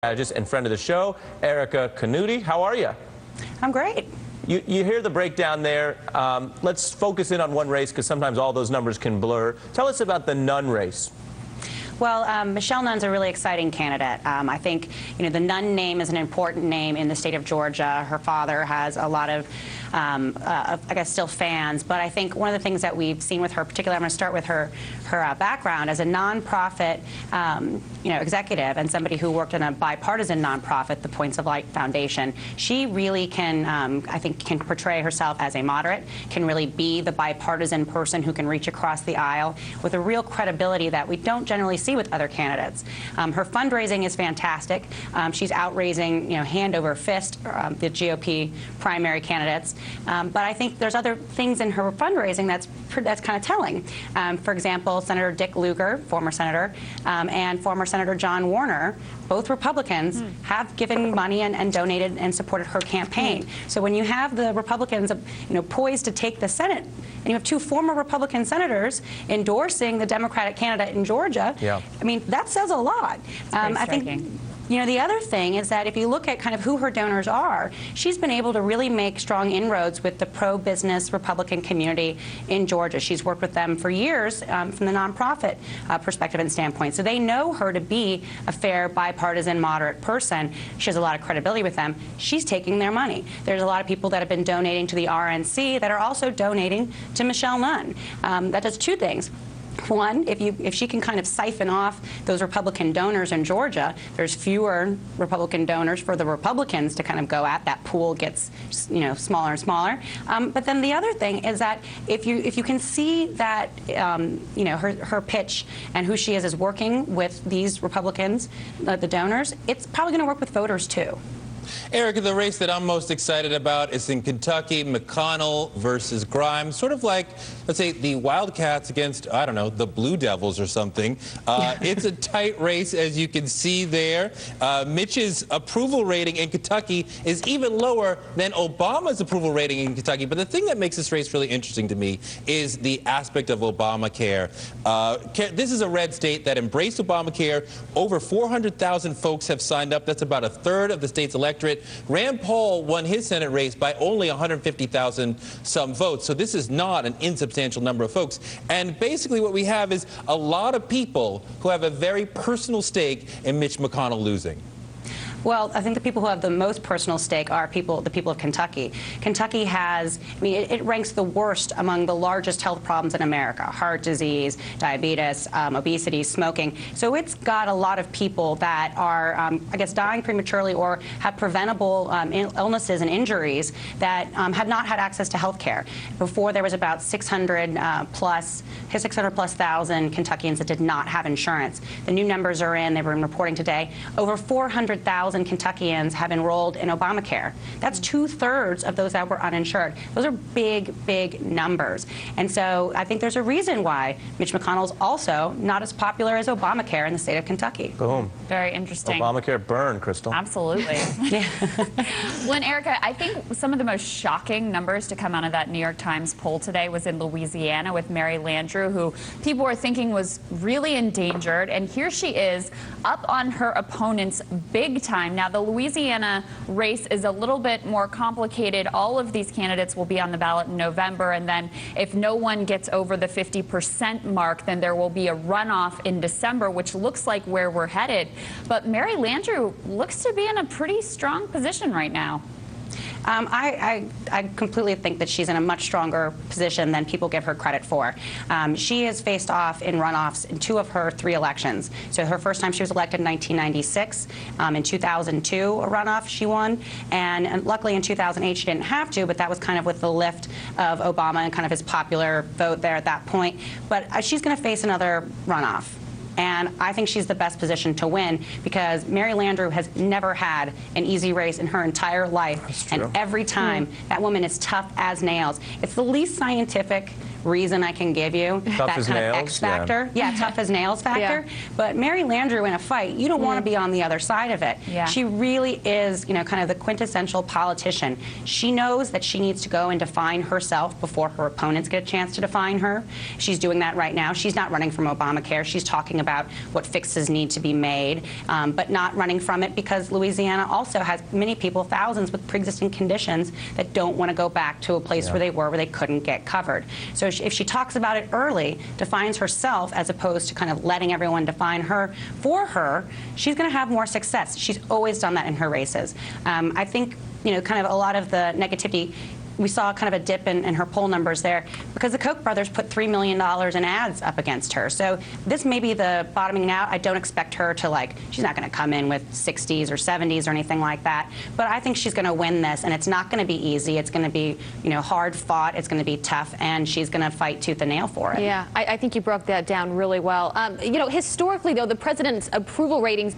Strategist and friend of the show, Erikka Knuti. How are you? I'm great. You hear the breakdown there. Let's focus in on one race because sometimes all those numbers can blur. Tell us about the Nunn race. Well, Michelle Nunn's a really exciting candidate. I think, the Nunn name is an important name in the state of Georgia. Her father has a lot of, I guess, still fans. But I think one of the things that we've seen with her, particularly, I'm going to start with her background as a nonprofit, executive and somebody who worked in a bipartisan nonprofit, the Points of Light Foundation. She really can, I think, can portray herself as a moderate, can really be the bipartisan person who can reach across the aisle with a real credibility that we don't generally see with other candidates. Her fundraising is fantastic. She's outraising, hand over fist, the GOP primary candidates. But I think there's other things in her fundraising that's kind of telling. For example, Senator Dick Lugar, former senator, and former Senator John Warner, both Republicans, have given money and donated and supported her campaign. So when you have the Republicans, poised to take the Senate, and you have two former Republican senators endorsing the Democratic candidate in Georgia, I mean, that says a lot. I think. The other thing is that if you look at kind of who her donors are, she's been able to really make strong inroads with the pro-business Republican community in Georgia. She's worked with them for years from the nonprofit perspective and standpoint. So they know her to be a fair, bipartisan, moderate person. She has a lot of credibility with them. She's taking their money. There's a lot of people that have been donating to the RNC that are also donating to Michelle Nunn. That does two things. One, if she can kind of siphon off those Republican donors in Georgia, there's fewer Republican donors for the Republicans to kind of go at. That pool gets, smaller and smaller. But then the other thing is that if you can see that, her pitch and who she is working with these Republicans, the donors, it's probably going to work with voters too. Erikka, the race that I'm most excited about is in Kentucky, McConnell versus Grimes. Sort of like, let's say, the Wildcats against, I don't know, the Blue Devils or something. It's a tight race, as you can see there. Mitch's approval rating in Kentucky is even lower than Obama's approval rating in Kentucky. But the thing that makes this race really interesting to me is the aspect of Obamacare. This is a red state that embraced Obamacare. Over 400,000 folks have signed up. That's about a third of the state's electorate. Rand Paul won his Senate race by only 150,000 some votes. So this is not an insubstantial number of folks. And basically what we have is a lot of people who have a very personal stake in Mitch McConnell losing. Well, I think the people who have the most personal stake are the people of Kentucky. Kentucky has, it ranks the worst among the largest health problems in America: heart disease, diabetes, obesity, smoking. So it's got a lot of people that are, I guess, dying prematurely or have preventable illnesses and injuries that have not had access to health care. Before, there was about 600 plus thousand Kentuckians that did not have insurance. The new numbers are in. They've been reporting today. Over 400,000 Kentuckians have enrolled in Obamacare. That's 2/3 of those that were uninsured. Those are big, big numbers. And so I think there's a reason why Mitch McConnell's also not as popular as Obamacare in the state of Kentucky. Boom. Very interesting. Obamacare burn, Crystal. Absolutely. When Erikka, I think some of the most shocking numbers to come out of that New York Times poll today was in Louisiana with Mary Landrieu, who people were thinking was really endangered. And here she is up on her opponents big time. Now, the Louisiana race is a little bit more complicated. All of these candidates will be on the ballot in November, and then if no one gets over the 50% mark, then there will be a runoff in December, which looks like where we're headed. But Mary Landrieu looks to be in a pretty strong position right now. I completely think that she's in a much stronger position than people give her credit for. She has faced off in runoffs in 2 of her 3 elections. So her first time she was elected in 1996. In 2002, a runoff she won. And luckily in 2008 she didn't have to, but that was kind of with the lift of Obama and kind of his popular vote there at that point. But she's going to face another runoff. And I think she's the best position to win because Mary Landrieu has never had an easy race in her entire life. And every time, that woman is tough as nails. It's the least scientific reason I can give you. Tough that as kind nails, of X factor. Yeah, tough as nails factor. Yeah. But Mary Landrieu in a fight, you don't want to be on the other side of it. Yeah. She really is, kind of the quintessential politician. She knows that she needs to go and define herself before her opponents get a chance to define her. She's doing that right now. She's not running from Obamacare. She's talking about what fixes need to be made, but not running from it because Louisiana also has many people, thousands with pre-existing conditions that don't want to go back to a place where they were, where they couldn't get covered. So if she talks about it early, defines herself as opposed to kind of letting everyone define her for her, she's going to have more success. She's always done that in her races. I think, kind of a lot of the negativity, we saw kind of a dip in her poll numbers there because the Koch brothers put $3 million in ads up against her. So this may be the bottoming out. I don't expect her to, she's not going to come in with 60s or 70s or anything like that. But I think she's going to win this, and it's not going to be easy. It's going to be, hard fought. It's going to be tough, and she's going to fight tooth and nail for it. Yeah, I think you broke that down really well. Historically, though, the president's approval ratings